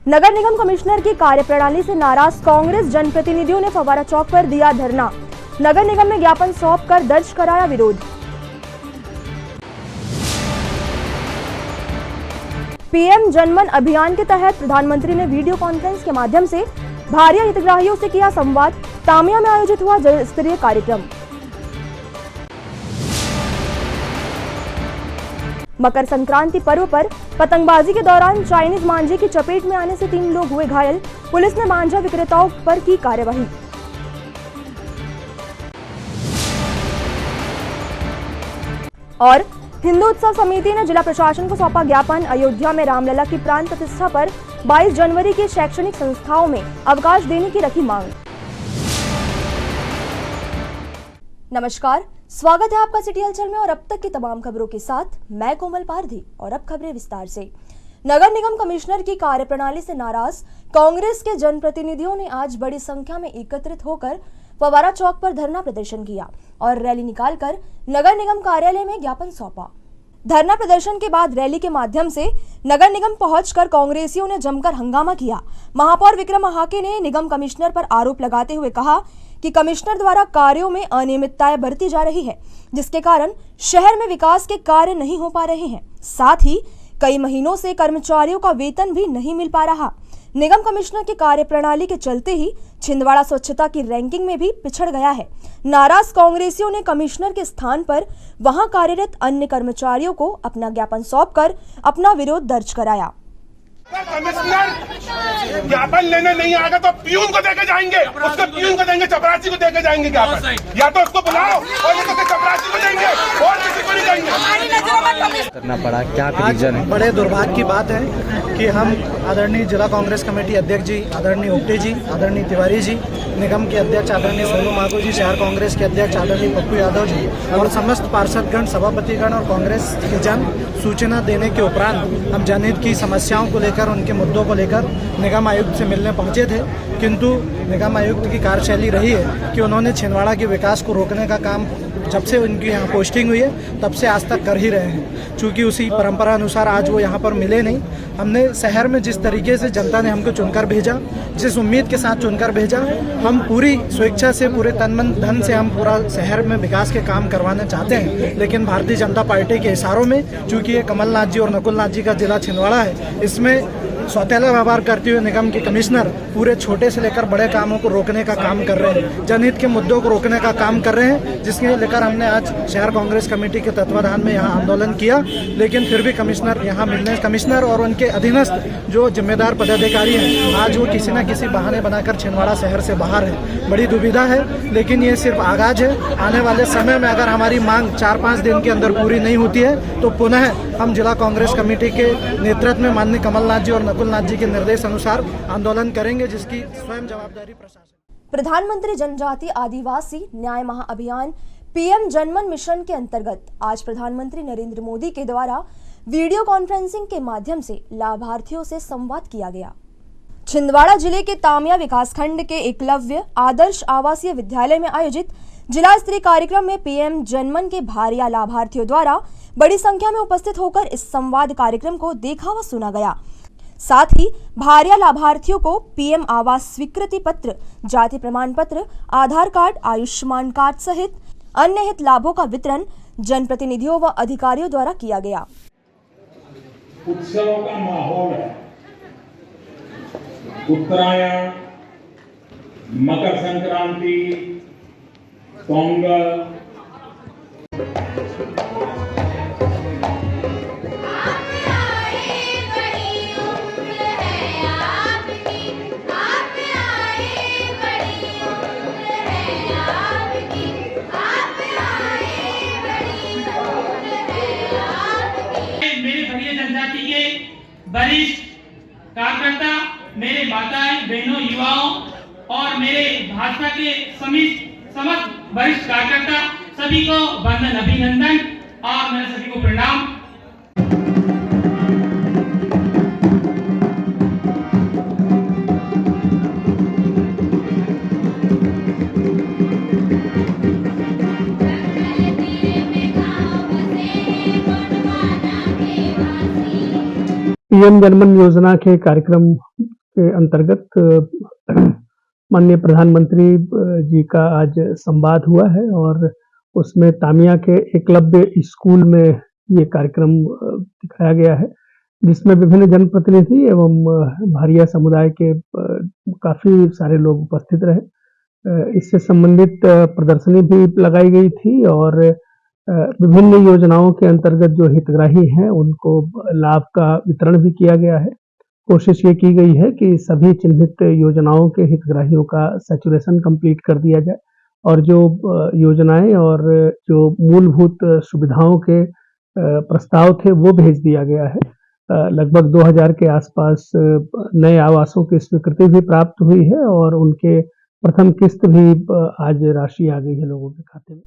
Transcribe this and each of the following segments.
नगर निगम commissioner की कार्यप्रणाली से नाराज कांग्रेस जनप्रतिनिधियों ने फव्वारा चौक पर दिया धरना। नगर निगम में ज्ञापन सौंप कर दर्ज कराया विरोध। पीएम जनमन अभियान के तहत प्रधानमंत्री ने वीडियो कॉन्फ्रेंस के माध्यम से भारिया हितग्राहियों से किया संवाद। तामिया में आयोजित हुआ जल स्तरीय कार्यक्रम। मकर संक्रांति पर्व पर पतंगबाजी के दौरान चाइनीज मांझे की चपेट में आने से 3 लोग हुए घायल। पुलिस ने मांझा विक्रेताओं पर की कार्यवाही। और हिंदू उत्सव समिति ने जिला प्रशासन को सौंपा ज्ञापन। अयोध्या में रामलला की प्राण प्रतिष्ठा पर 22 जनवरी की शैक्षणिक संस्थाओं में अवकाश देने की रखी मांग। नमस्कार, स्वागत है आपका सिटी हलचल में और अब तक की तमाम खबरों के साथ मैं कोमल पारधी। और अब खबरें विस्तार से। नगर निगम कमिश्नर की कार्यप्रणाली से नाराज कांग्रेस के जनप्रतिनिधियों ने आज बड़ी संख्या में एकत्रित होकर फव्वारा चौक पर धरना प्रदर्शन किया और रैली निकालकर नगर निगम कार्यालय में ज्ञापन सौंपा। धरना प्रदर्शन के बाद रैली के माध्यम से नगर निगम पहुंचकर कांग्रेसियों ने जमकर हंगामा किया। महापौर विक्रम महाके ने निगम कमिश्नर पर आरोप लगाते हुए कहा कि कमिश्नर द्वारा कार्यों में अनियमितताएं बरती जा रही है, जिसके कारण शहर में विकास के कार्य नहीं हो पा रहे हैं। साथ ही कई महीनों से कर्मचारियों का वेतन भी नहीं मिल पा रहा। निगम कमिश्नर की कार्यप्रणाली के चलते ही छिंदवाड़ा स्वच्छता की रैंकिंग में भी पिछड़ गया है। नाराज कांग्रेसियों ने कमिश्नर के स्थान पर वहां कार्यरत अन्य कर्मचारियों को अपना ज्ञापन सौंपकर अपना विरोध दर्ज कराया। कमिश्नर ज्ञापन लेने नहीं आएगा तो पीयून को देके जाएंगे, उसको पीयून को देंगे, चपरासी को देके जाएंगे ज्ञापन। या तो उसको बुलाओ और नहीं तो चपरासी को देंगे और किसी को नहीं देंगे। करना पड़ा, क्या रीजन है? बड़े दुर्भाग्य की बात है कि हम आदरणीय जिला कांग्रेस कमेटी अध्यक्ष जी, आदरणीय उप्टे जी, आदरणीय तिवारी जी, निगम के अध्यक्ष आदरणीय सोनू माधो जी, शहर कांग्रेस के अध्यक्ष आदरणीय पप्पू यादव जी और समस्त पार्षदगण, सभापतिगण और कांग्रेस के जन सूचना देने के उपरांत हम जनहित की समस्याओं को लेकर, उनके मुद्दों को लेकर निगम आयुक्त से मिलने पहुंचे थे। किंतु निगम आयुक्त की कार्यशैली रही है कि उन्होंने छिंदवाड़ा के विकास को रोकने का काम जब से उनकी यहाँ पोस्टिंग हुई है तब से आज तक कर ही रहे हैं। चूँकि उसी परंपरा अनुसार आज वो यहाँ पर मिले नहीं। हमने शहर में जिस तरीके से जनता ने हमको चुनकर भेजा, जिस उम्मीद के साथ चुनकर भेजा, हम पूरी स्वेच्छा से, पूरे तन मन धन से हम पूरा शहर में विकास के काम करवाना चाहते हैं। लेकिन भारतीय जनता पार्टी के इशारों में, चूँकि ये कमलनाथ जी और नकुलनाथ जी का जिला छिंदवाड़ा है, इसमें सौतेला व्यवहार करते हुए निगम के कमिश्नर पूरे छोटे से लेकर बड़े कामों को रोकने का काम कर रहे हैं, जनहित के मुद्दों को रोकने का काम कर रहे हैं, जिसके लेकर हमने आज शहर कांग्रेस कमेटी के तत्वाधान में यहाँ आंदोलन किया। लेकिन फिर भी कमिश्नर यहाँ मिलने, कमिश्नर और उनके अधीनस्थ जो जिम्मेदार पदाधिकारी हैं, आज वो किसी न किसी बहाने बनाकर छिंदवाड़ा शहर से बाहर है। बड़ी दुविधा है, लेकिन ये सिर्फ आगाज है। आने वाले समय में अगर हमारी मांग 4-5 दिन के अंदर पूरी नहीं होती है तो पुनः हम जिला कांग्रेस कमेटी के नेतृत्व में माननीय कमलनाथ जी और नकुलनाथ जी के निर्देश अनुसार आंदोलन करेंगे, जिसकी स्वयं जवाबदारी प्रशासन। प्रधानमंत्री जनजाति आदिवासी न्याय महाअभियान पीएम जनमन मिशन के अंतर्गत आज प्रधानमंत्री नरेंद्र मोदी के द्वारा वीडियो कॉन्फ्रेंसिंग के माध्यम से लाभार्थियों से संवाद किया गया। छिंदवाड़ा जिले के तामिया विकासखंड के एकलव्य आदर्श आवासीय विद्यालय में आयोजित जिला स्तरीय कार्यक्रम में पीएम जनमन के भारिया लाभार्थियों द्वारा बड़ी संख्या में उपस्थित होकर इस संवाद कार्यक्रम को देखा व सुना गया। साथ ही भारिया लाभार्थियों को पीएम आवास स्वीकृति पत्र, जाति प्रमाण पत्र, आधार कार्ड, आयुष्मान कार्ड सहित अन्य हित लाभों का वितरण जनप्रतिनिधियों व अधिकारियों द्वारा किया गया। उत्सव का माहौल है। उत्तरायण, मकर संक्रांति, पोंगल, वरिष्ठ कार्यकर्ता, मेरे माताएं, बहनों, युवाओं और मेरे भाजपा के समस्त वरिष्ठ कार्यकर्ता सभी को वंदन, अभिनंदन और मैं सभी को प्रणाम। पीएम जनमन योजना के कार्यक्रम के अंतर्गत माननीय प्रधानमंत्री जी का आज संवाद हुआ है और उसमें तामिया के एकलव्य स्कूल में ये कार्यक्रम दिखाया गया है, जिसमें विभिन्न जनप्रतिनिधि एवं भारिया समुदाय के काफ़ी सारे लोग उपस्थित रहे। इससे संबंधित प्रदर्शनी भी लगाई गई थी और विभिन्न योजनाओं के अंतर्गत जो हितग्राही हैं उनको लाभ का वितरण भी किया गया है। कोशिश ये की गई है कि सभी चिन्हित योजनाओं के हितग्राहियों का सैचुरेशन कंप्लीट कर दिया जाए और जो योजनाएं और जो मूलभूत सुविधाओं के प्रस्ताव थे वो भेज दिया गया है। लगभग 2000 के आसपास नए आवासों की स्वीकृति भी प्राप्त हुई है और उनके प्रथम किस्त भी आज राशि आ गई है लोगों के खाते में।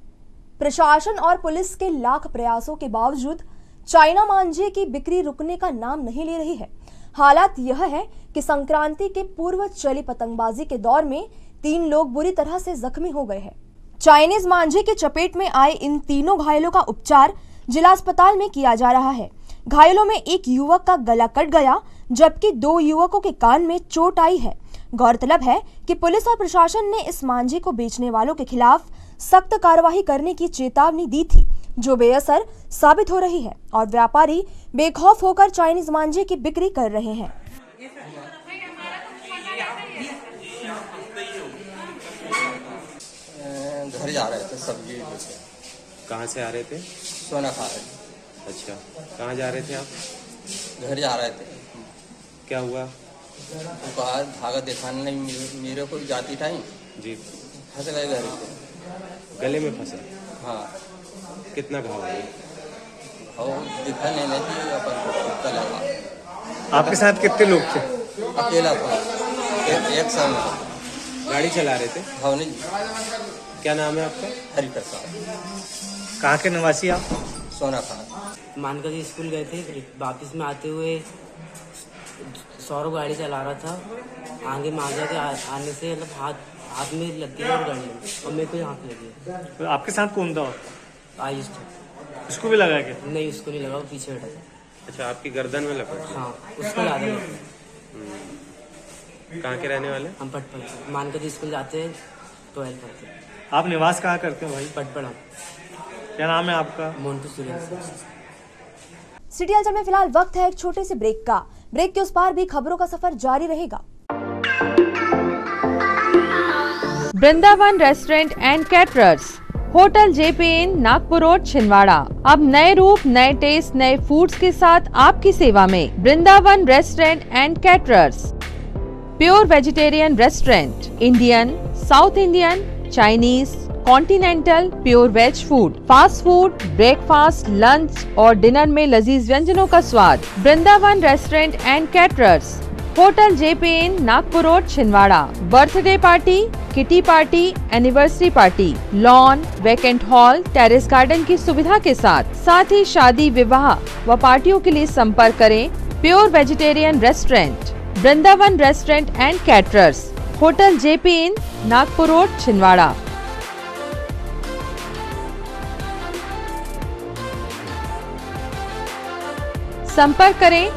प्रशासन और पुलिस के लाख प्रयासों के बावजूद चाइना मांझे की बिक्री रुकने का नाम नहीं ले रही है। हालात यह है कि संक्रांति के पूर्व चली पतंगबाजी के दौर में 3 लोग बुरी तरह से जख्मी हो गए हैं। चाइनीज मांझे के चपेट में आए इन तीनों घायलों का उपचार जिला अस्पताल में किया जा रहा है। घायलों में एक युवक का गला कट गया जबकि 2 युवकों के कान में चोट आई है। गौरतलब है कि पुलिस और प्रशासन ने इस मांझे को बेचने वालों के खिलाफ सख्त कार्रवाई करने की चेतावनी दी थी, जो बेअसर साबित हो रही है और व्यापारी बेखौफ होकर चाइनीज मांझे की बिक्री कर रहे हैं। घर जा रहे थे सब्जी। कहाँ से आ रहे थे? सोना खा रहे थे। अच्छा, कहाँ जा रहे थे आप? घर जा रहे थे। क्या हुआ? तो कहा धागा दिखाने नहीं मेरे को जाती टाइम जी फंस गए घर पे। गले में फंसे? हाँ। कितना घाव है? और दिखाने नहीं थी अपन को कुत्ता लगा। आपके साथ कितने लोग थे? अकेला था। एक समय गाड़ी चला रहे थे? हाँ नहीं। क्या नाम है आपका? हरि प्रसाद। कहाँ के निवासी आप? सोना खा। मानकर स्कूल गए थे, वापस में आते हुए सौरभ गाड़ी चला रहा था। आगे मांझा के आने से मतलब हाथ में लग गई और गाड़ी और मेरे को हाथ लगी। तो आपके साथ कौन था? आयुष था। उसको भी लगा क्या? नहीं, उसको नहीं लगा, वो पीछे बैठा था। अच्छा, आपकी गर्दन में लगा? हाँ, उसको ज़्यादा लगा। कहाँ के रहने वाले? हम पटपड़ मानकर स्कूल जाते हैं, 12 पढ़ते। आप निवास कहाँ करते हो भाई? पटपड़। क्या नाम है आपका? मोन्टू सुरेश। सिटी हलचल में फिलहाल वक्त है एक छोटे से ब्रेक का। ब्रेक के उस पार भी खबरों का सफर जारी रहेगा। Vrindavan restaurant and caterers, hotel JP inn, Nagpur road, Chhindwara. अब नए रूप, नए टेस्ट, नए फूड्स के साथ आपकी सेवा में Vrindavan restaurant and caterers. Pure vegetarian restaurant, Indian, south Indian, Chinese, continental, pure veg food, fast food, breakfast, lunch और डिनर में लजीज व्यंजनों का स्वाद। Vrindavan restaurant and caterers, hotel JP inn, Nagpur road, Chhindwara. Birthday party, kitty party, anniversary party, lawn, vacant hall, terrace garden की सुविधा के साथ ही शादी, विवाह व पार्टियों के लिए संपर्क करें pure vegetarian restaurant, Vrindavan restaurant and caterers, hotel JP inn, Nagpur road, Chhindwara. संपर्क करें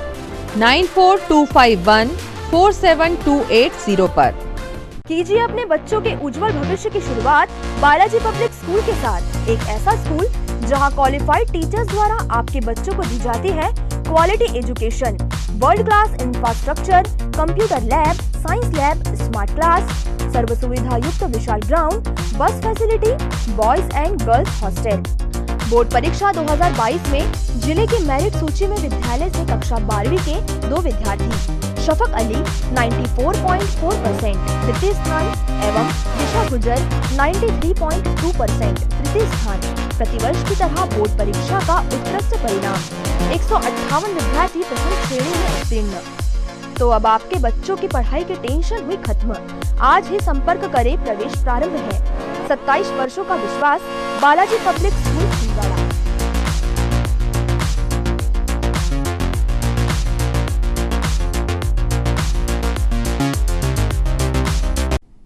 9425147280 पर। कीजिए अपने बच्चों के उज्जवल भविष्य की शुरुआत बालाजी पब्लिक स्कूल के साथ। एक ऐसा स्कूल जहां क्वालिफाइड टीचर्स द्वारा आपके बच्चों को दी जाती है quality education, world class infrastructure, computer lab, science lab, smart class, सर्व सुविधा युक्त विशाल ground, bus facility, boys and girls hostel. Board परीक्षा 2022 में जिले की मेरिट सूची में विद्यालय से कक्षा 12वीं के 2 विद्यार्थी शफक अली 94.4% तृतीय स्थान एवं दिशा गुजर 93.2% तृतीय स्थान। प्रतिवर्ष की तरह बोर्ड परीक्षा का उत्कृष्ट परिणाम 158 विद्यार्थी प्रथम श्रेणी में उत्तीर्ण। तो अब आपके बच्चों की पढ़ाई की टेंशन हुई खत्म। आज ही संपर्क करें, प्रवेश प्रारंभ है। 27 वर्षों का विश्वास, Balaji public school Chhindwara.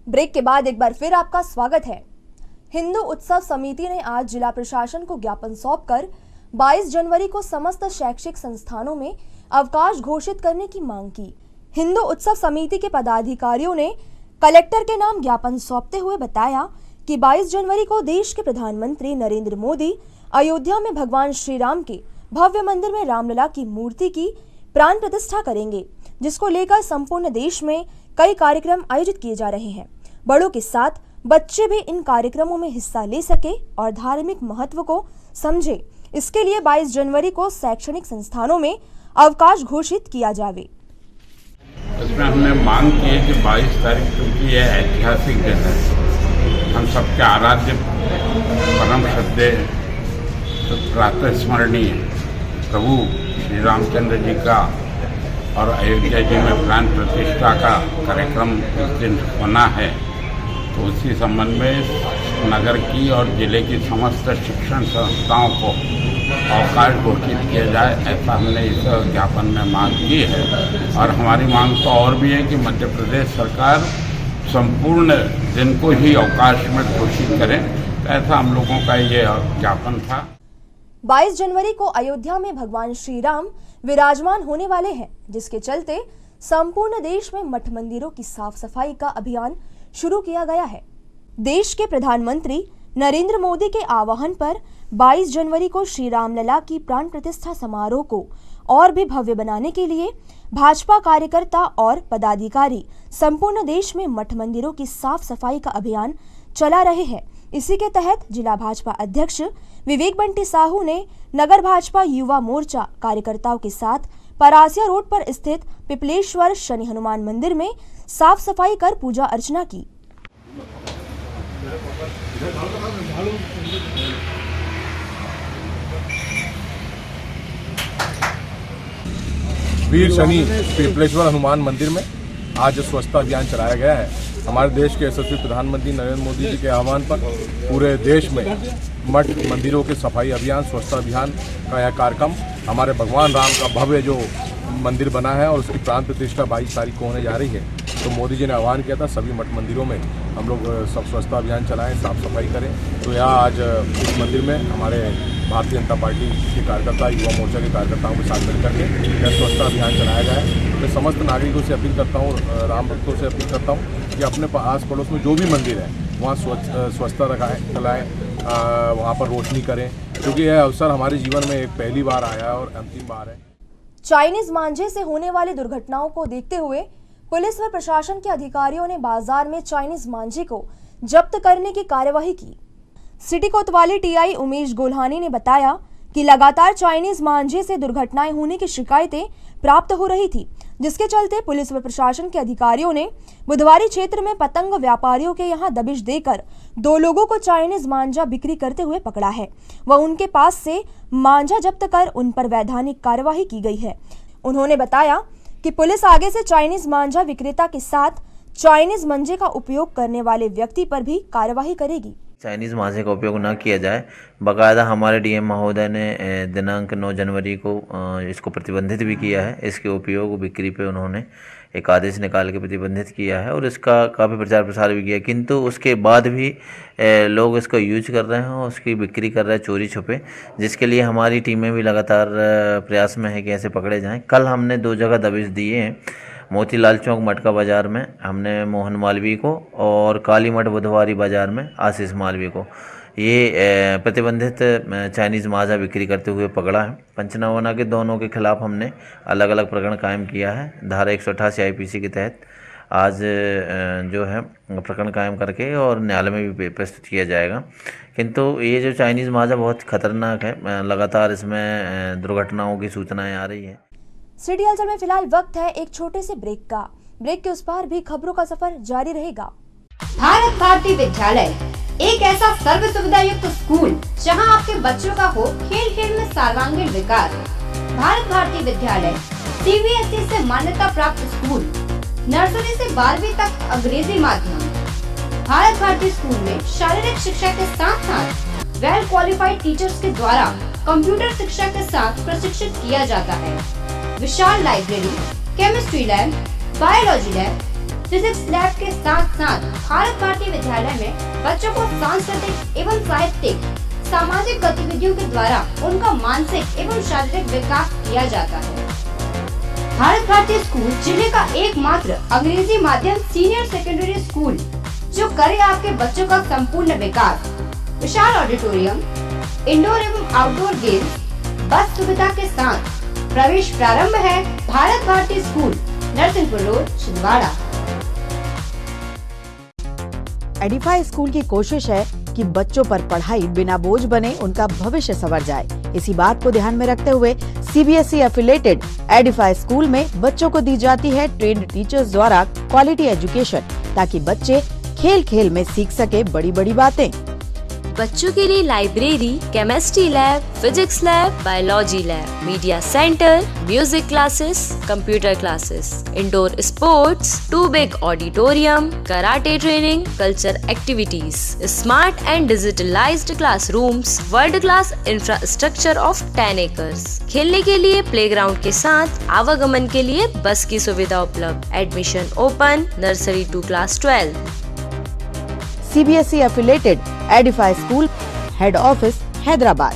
Break के बाद एक बार फिर आपका स्वागत है। हिंदू उत्सव समिति ने आज जिला प्रशासन को ज्ञापन सौंपकर 22 जनवरी को समस्त शैक्षिक संस्थानों में अवकाश घोषित करने की मांग की। हिंदू उत्सव समिति के पदाधिकारियों ने कलेक्टर के नाम ज्ञापन सौंपते हुए बताया कि 22 जनवरी को देश के प्रधानमंत्री नरेंद्र मोदी अयोध्या में भगवान श्री राम के भव्य मंदिर में रामलला की मूर्ति की प्राण प्रतिष्ठा करेंगे, जिसको लेकर संपूर्ण देश में कई कार्यक्रम आयोजित किए जा रहे हैं। बड़ों के साथ बच्चे भी इन कार्यक्रमों में हिस्सा ले सके और धार्मिक महत्व को समझे, इसके लिए 22 जनवरी को शैक्षणिक संस्थानों में अवकाश घोषित किया जावे। इसमें हमने मांग की है कि 22 तारीख क्योंकि यह ऐतिहासिक दिन है, हम सबके आराध्य परम श्रद्धेय प्रातः स्मरणीय प्रभु श्री रामचंद्र जी का और अयोध्या जी में प्राण प्रतिष्ठा का कार्यक्रम इस दिन होना है, तो उसी संबंध में नगर की और जिले की समस्त शिक्षण संस्थाओं को अवकाश घोषित किया जाए, ऐसा हमने इस ज्ञापन में मांग की है। और हमारी मांग तो और भी है कि मध्य प्रदेश सरकार संपूर्ण दिन को ही अवकाश में घोषित करें, ऐसा हम लोगों का ये ज्ञापन था। 22 जनवरी को अयोध्या में भगवान श्री राम विराजमान होने वाले हैं, जिसके चलते संपूर्ण देश में मठ मंदिरों की साफ सफाई का अभियान शुरू किया गया है। देश के प्रधानमंत्री नरेंद्र मोदी के आह्वान पर 22 जनवरी को श्री रामलला की प्राण प्रतिष्ठा समारोह को और भी भव्य बनाने के लिए भाजपा कार्यकर्ता और पदाधिकारी संपूर्ण देश में मठ मंदिरों की साफ सफाई का अभियान चला रहे हैं। इसी के तहत जिला भाजपा अध्यक्ष विवेक बंटी साहू ने नगर भाजपा युवा मोर्चा कार्यकर्ताओं के साथ परासिया रोड पर स्थित पिपलेश्वर शनि हनुमान मंदिर में साफ सफाई कर पूजा अर्चना की। वीर शनि पिपलेश्वर हनुमान मंदिर में आज स्वच्छता अभियान चलाया गया है। हमारे देश के यशस्वी प्रधानमंत्री नरेंद्र मोदी जी के आह्वान पर पूरे देश में मठ मंदिरों के सफाई अभियान, स्वच्छता अभियान का यह कार्यक्रम हमारे भगवान राम का भव्य जो मंदिर बना है और उसकी प्राण प्रतिष्ठा 22 तारीख को होने जा रही है। तो मोदी जी ने आह्वान किया था सभी मठ मंदिरों में हम लोग सब स्वच्छता अभियान चलाएं, साफ सफाई करें। तो यहाँ आज इस मंदिर में हमारे भारतीय जनता पार्टी के कार्यकर्ता, युवा मोर्चा के कार्यकर्ताओं के साथ मिलकर के यह स्वच्छता अभियान चलाया गया है। मैं समस्त नागरिकों से अपील करता हूँ, राम भक्तों से अपील करता हूँ कि अपने आस पड़ोस में जो भी मंदिर है वहाँ स्वच्छता रखाएँ, चलाएँ, वहाँ पर रोशनी करें, क्योंकि यह अवसर हमारे जीवन में एक पहली बार आया है और अंतिम बार है। चाइनीज मांझे से होने वाली दुर्घटनाओं को देखते हुए पुलिस व प्रशासन के अधिकारियों ने बाजार में चाइनीज मांझे को जब्त करने की कार्यवाही की। सिटी कोतवाली टीआई उमेश गोल्हानी ने बताया कि लगातार चाइनीज मांझे से दुर्घटनाएं होने की शिकायतें प्राप्त हो रही थी, जिसके चलते पुलिस व प्रशासन के अधिकारियों ने बुधवारी क्षेत्र में पतंग व्यापारियों के यहां दबिश देकर 2 लोगों को चाइनीज मांझा बिक्री करते हुए पकड़ा है व उनके पास से मांझा जब्त कर उन पर वैधानिक कार्यवाही की गई है। उन्होंने बताया कि पुलिस आगे से चाइनीज मांझा विक्रेता के साथ चाइनीज मंजे का उपयोग करने वाले व्यक्ति पर भी कार्यवाही करेगी। चाइनीज़ मांझे का उपयोग न किया जाए। बाकायदा हमारे डीएम महोदय ने दिनांक 9 जनवरी को इसको प्रतिबंधित भी किया है। इसके उपयोग बिक्री पे उन्होंने एक आदेश निकाल के प्रतिबंधित किया है और इसका काफ़ी प्रचार प्रसार भी किया, किंतु उसके बाद भी लोग इसका यूज कर रहे हैं और उसकी बिक्री कर रहे हैं चोरी छुपे, जिसके लिए हमारी टीमें भी लगातार प्रयास में है कि ऐसे पकड़े जाएँ। कल हमने 2 जगह दबिश दिए हैं। मोतीलाल चौक मटका बाज़ार में हमने मोहन मालवीय को और काली मठ बुधवारी बाज़ार में आशीष मालवीय को ये प्रतिबंधित चाइनीज़ मांझा बिक्री करते हुए पकड़ा है। पंचनामा के दोनों के खिलाफ हमने अलग अलग प्रकरण कायम किया है। धारा 188 आईपीसी के तहत आज जो है प्रकरण कायम करके और न्यायालय में भी प्रस्तुत किया जाएगा। किंतु ये जो चाइनीज़ मांझा बहुत खतरनाक है, लगातार इसमें दुर्घटनाओं की सूचनाएँ आ रही है। सिटी हलचल में फिलहाल वक्त है एक छोटे से ब्रेक का। ब्रेक के उस पार भी खबरों का सफर जारी रहेगा। भारत भारती विद्यालय एक ऐसा सर्व सुविधा युक्त स्कूल जहां आपके बच्चों का हो खेल खेल में सर्वांगीण विकास। भारत भारती विद्यालय सीबीएसई से मान्यता प्राप्त स्कूल, नर्सरी से 12वीं तक अंग्रेजी माध्यम। भारत भारती स्कूल में शारीरिक शिक्षा के साथ साथ वेल क्वालिफाइड टीचर्स के द्वारा कंप्यूटर शिक्षा के साथ प्रशिक्षित किया जाता है। विशाल library, chemistry lab, biology lab, physics lab के साथ साथ भारत भारती विद्यालय में बच्चों को सांस्कृतिक एवं साहित्यिक सामाजिक गतिविधियों के द्वारा उनका मानसिक एवं शारीरिक विकास किया जाता है। भारत भारती स्कूल जिले का एकमात्र अंग्रेजी माध्यम सीनियर सेकेंडरी स्कूल जो करे आपके बच्चों का संपूर्ण विकास। विशाल ऑडिटोरियम, इंडोर एवं आउटडोर गेम्स, बस सुविधा के साथ प्रवेश प्रारंभ है Bharat Bharati school, Narsinghpur road, Chhindwara. Edify school की कोशिश है कि बच्चों पर पढ़ाई बिना बोझ बने, उनका भविष्य संवर जाए। इसी बात को ध्यान में रखते हुए सीबीएसई एफिलेटेड एडिफाई स्कूल में बच्चों को दी जाती है ट्रेन्ड टीचर्स द्वारा क्वालिटी एजुकेशन, ताकि बच्चे खेल खेल में सीख सके बड़ी बड़ी बातें। बच्चों के लिए library, chemistry lab, physics lab, biology lab, media centre, music classes, computer classes, indoor sports, 2 big auditorium, karate training, culture activities, smart and digitalised classrooms, world class infrastructure of 10 acres. खेलने के लिए प्लेग्राउंड के साथ आवागमन के लिए बस की सुविधा उपलब्ध। Admission open nursery to class 12। CBSE affiliated Edify school, head office Hyderabad.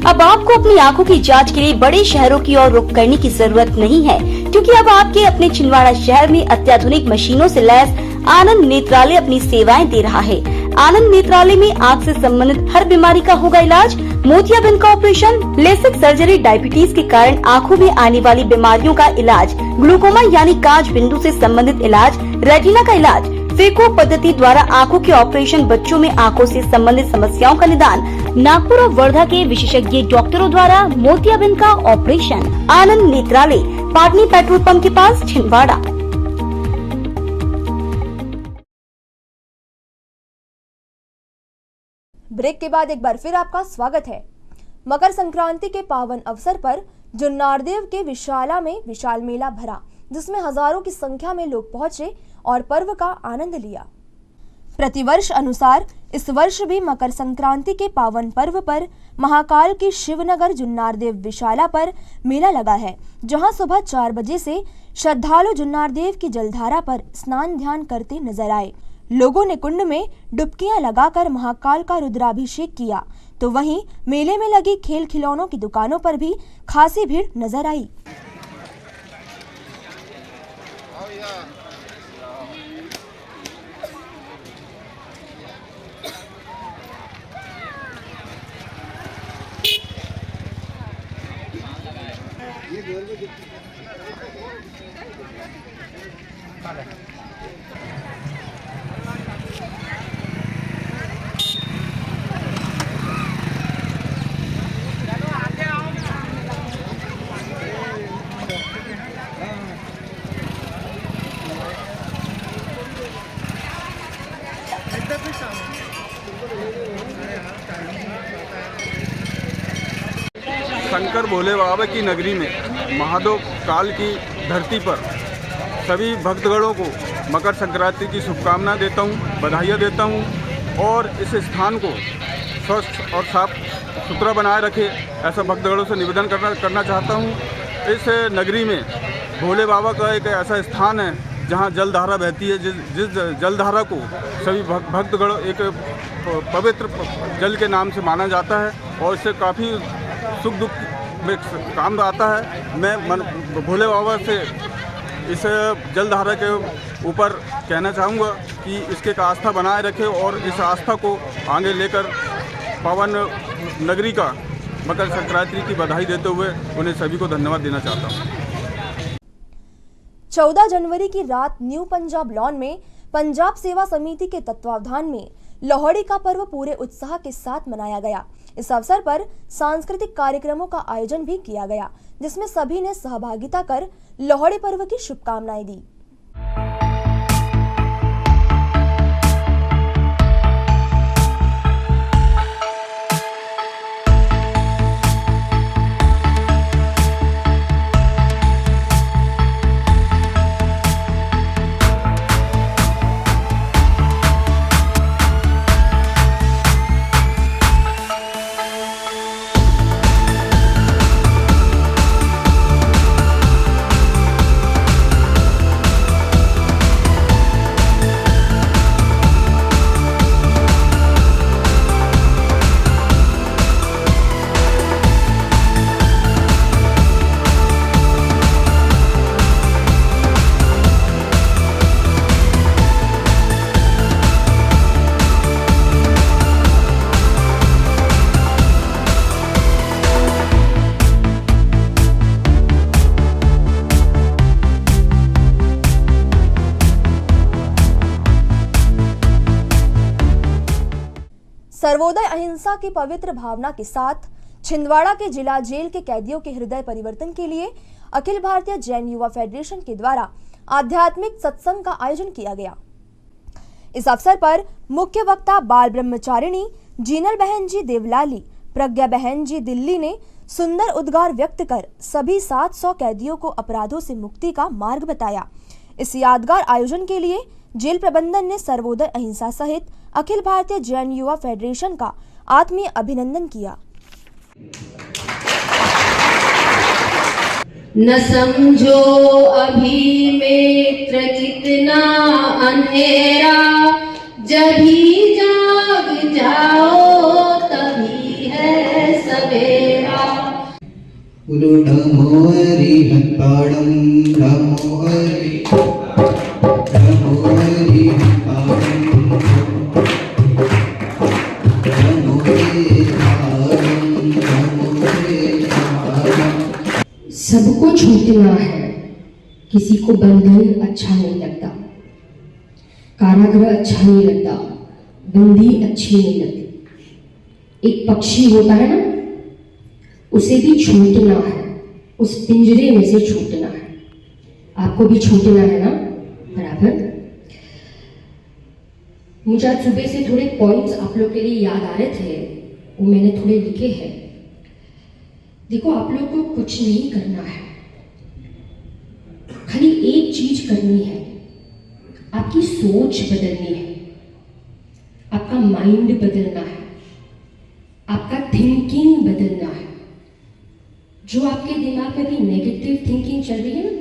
अब आपको अपनी आंखों की जांच के लिए बड़े शहरों की ओर रुख करने की जरूरत नहीं है, क्योंकि अब आपके अपने छिंदवाड़ा शहर में अत्याधुनिक मशीनों से लैस आनंद नेत्रालय अपनी सेवाएं दे रहा है। आनंद नेत्रालय में आँख से संबंधित हर बीमारी का होगा इलाज। मोतियाबिंद का ऑपरेशन, लेसिक सर्जरी, डायबिटीज के कारण आँखों में आने वाली बीमारियों का इलाज, ग्लूकोमा यानी कांच बिंदु से संबंधित इलाज, रेटिना का इलाज, फेको पद्धति द्वारा आंखों के ऑपरेशन, बच्चों में आंखों से संबंधित समस्याओं का निदान, नागपुर और वर्धा के विशेषज्ञ डॉक्टरों द्वारा मोतियाबिंद का ऑपरेशन। आनंद नेत्रालय, पाटनी पेट्रोल पंप के पास, छिंदवाड़ा। ब्रेक के बाद एक बार फिर आपका स्वागत है। मकर संक्रांति के पावन अवसर पर जुन्नारदेव के विशाला में विशाल मेला भरा, जिसमें हजारों की संख्या में लोग पहुंचे और पर्व का आनंद लिया। प्रतिवर्ष अनुसार इस वर्ष भी मकर संक्रांति के पावन पर्व पर महाकाल की शिवनगर जुन्नारदेव विशाला पर मेला लगा है, जहां सुबह 4 बजे से श्रद्धालु जुन्नारदेव की जलधारा पर स्नान ध्यान करते नजर आए। लोगों ने कुंड में डुबकियां लगाकर महाकाल का रुद्राभिषेक किया, तो वहीं मेले में लगी खेल खिलौनों की दुकानों पर भी खासी भीड़ नजर आई। शंकर भोले बाबा की नगरी में महादेव काल की धरती पर सभी भक्तगणों को मकर संक्रांति की शुभकामनाएं देता हूं, बधाइयाँ देता हूं और इस स्थान को स्वस्थ और साफ सुथरा बनाए रखे, ऐसा भक्तगणों से निवेदन करना चाहता हूं। इस नगरी में भोले बाबा का एक ऐसा स्थान है जहां जलधारा बहती है, जिस जलधारा को सभी भक्तगण एक पवित्र जल के नाम से माना जाता है और इससे काफ़ी सुख दुख में काम आता है। मैं भोले बाबा से इस जलधारा के ऊपर कहना चाहूँगा कि इसके का आस्था बनाए रखे और इस आस्था को आगे लेकर पावन नगरी का मकर संक्रांति की बधाई देते हुए उन्हें सभी को धन्यवाद देना चाहता हूँ। 14 जनवरी की रात न्यू पंजाब लॉन में पंजाब सेवा समिति के तत्वावधान में लोहड़ी का पर्व पूरे उत्साह के साथ मनाया गया। इस अवसर पर सांस्कृतिक कार्यक्रमों का आयोजन भी किया गया, जिसमें सभी ने सहभागिता कर लोहड़ी पर्व की शुभकामनाएं दी। सर्वोदय अहिंसा की पवित्र भावना के साथ छिंदवाड़ा के जिला जेल के कैदियों के हृदय परिवर्तन के लिए अखिल भारतीय जैन युवा फेडरेशन के द्वारा आध्यात्मिक सत्संग का आयोजन किया गया। इस अवसर पर मुख्य वक्ता बाल ब्रह्मचारिणी जीनल बहन जी देवलाली, प्रज्ञा बहन जी दिल्ली ने सुंदर उद्गार व्यक्त कर सभी 700 कैदियों को अपराधों से मुक्ति का मार्ग बताया। इस यादगार आयोजन के लिए जेल प्रबंधन ने सर्वोदय अहिंसा सहित अखिल भारतीय जैन युवा फेडरेशन का आत्मीय अभिनंदन किया। न समझो अभी मित्र कितना अंधेरा, जब ही जाग जाओ तभी है सवेरा। बोलो नमो हरिहरपाणम, नमो हरिहरपाणम, नमो हरिहरपाणम, नमो हरिहरपाणम, नमो हरिहरपाणम। सबको छूटना है, किसी को बंधन अच्छा नहीं लगता, कारागृह अच्छा नहीं लगता, बंदी अच्छी नहीं लगती। एक पक्षी होता है ना, उसे भी छूटना है, उस पिंजरे में से छूटना है। आपको भी छूटना है ना, बराबर। मुझे आज सुबह से थोड़े पॉइंट्स आप लोग के लिए याद आ रहे थे, वो मैंने थोड़े लिखे हैं। देखो, आप लोग को कुछ नहीं करना है, खाली एक चीज करनी है, आपकी सोच बदलनी है, आपका माइंड बदलना है, आपका थिंकिंग बदलना है। जो आपके दिमाग में भी नेगेटिव थिंकिंग चल रही है ना,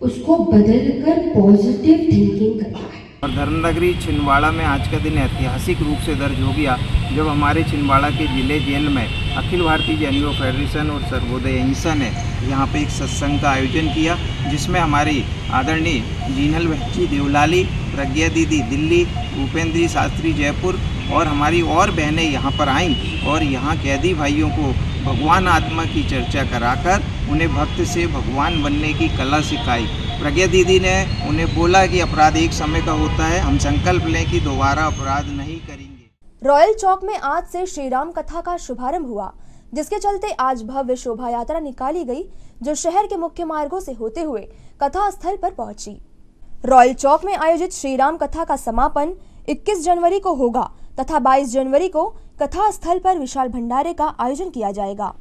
उसको बदलकर पॉजिटिव थिंकिंग करना है। और धर्मनगरी छिंदवाड़ा में आज का दिन ऐतिहासिक रूप से दर्ज हो गया जब हमारे छिंदवाड़ा के जिले जेल में अखिल भारतीय जैन युवा फेडरेशन और सर्वोदय अहिंसा ने यहाँ पे एक सत्संग का आयोजन किया, जिसमें हमारी आदरणीय जीनल बहन जी देवलाली, प्रज्ञा दीदी दिल्ली, भूपेंद्र शास्त्री जयपुर और हमारी और बहनें यहाँ पर आईं और यहाँ कैदी भाइयों को भगवान आत्मा की चर्चा कराकर उन्हें भक्त से भगवान बनने की कला सिखाई। प्रज्ञा दीदी ने उन्हें बोला कि अपराध एक समय का होता है, हम संकल्प लें कि दोबारा अपराध नहीं करेंगे। रॉयल चौक में आज से श्री राम कथा का शुभारंभ हुआ, जिसके चलते आज भव्य शोभा यात्रा निकाली गई, जो शहर के मुख्य मार्गों से होते हुए कथा स्थल पर पहुंची। रॉयल चौक में आयोजित श्री राम कथा का समापन 21 जनवरी को होगा तथा 22 जनवरी को कथा स्थल पर विशाल भंडारे का आयोजन किया जाएगा।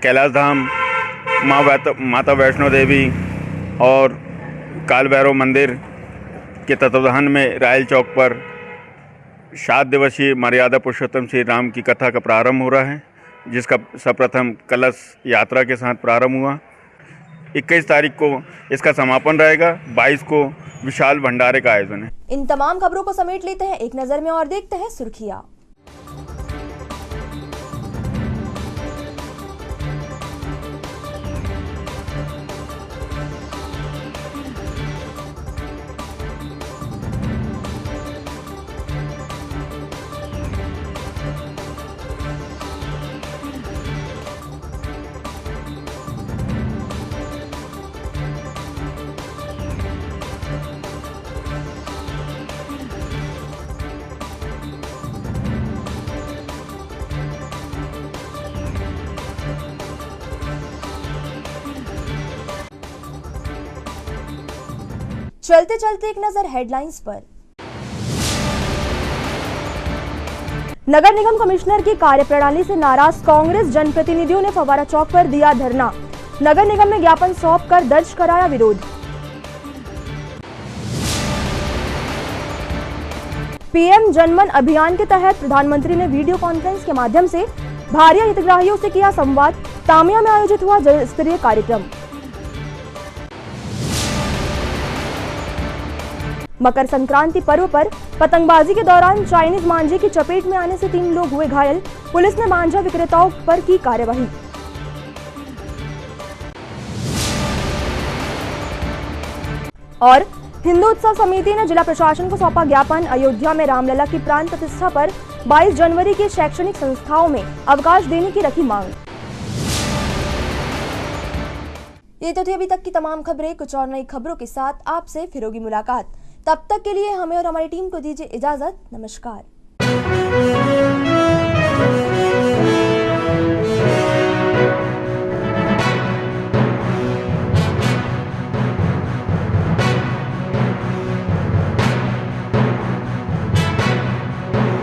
कैलाश धाम, माता वैष्णो देवी और काल भैरव मंदिर के तत्वावधान में रायल चौक पर 7 दिवसीय मर्यादा पुरुषोत्तम श्री राम की कथा का प्रारंभ हो रहा है, जिसका सर्वप्रथम कलश यात्रा के साथ प्रारंभ हुआ। 21 तारीख को इसका समापन रहेगा, 22 को विशाल भंडारे का आयोजन है। इन तमाम खबरों को समेट लेते हैं एक नजर में और देखते हैं सुर्खियां। चलते चलते एक नजर हेडलाइंस पर। नगर निगम कमिश्नर की कार्यप्रणाली से नाराज कांग्रेस जनप्रतिनिधियों ने फव्वारा चौक पर दिया धरना। नगर निगम में ज्ञापन सौंप कर दर्ज कराया विरोध। पीएम जनमन अभियान के तहत प्रधानमंत्री ने वीडियो कॉन्फ्रेंस के माध्यम से भारी हितग्राहियों से किया संवाद। तामिया में आयोजित हुआ जल स्तरीय कार्यक्रम। मकर संक्रांति पर्व पर पतंगबाजी के दौरान चाइनीज मांझे की चपेट में आने से 3 लोग हुए घायल। पुलिस ने मांझा विक्रेताओं पर की कार्यवाही। और हिंदू उत्सव समिति ने जिला प्रशासन को सौंपा ज्ञापन। अयोध्या में रामलला की प्राण प्रतिष्ठा पर 22 जनवरी की शैक्षणिक संस्थाओं में अवकाश देने की रखी मांग। ये तो थी अभी तक की तमाम खबरें। कुछ और नई खबरों के साथ आपसे फिर होगी मुलाकात। तब तक के लिए हमें और हमारी टीम को दीजिए इजाजत। नमस्कार।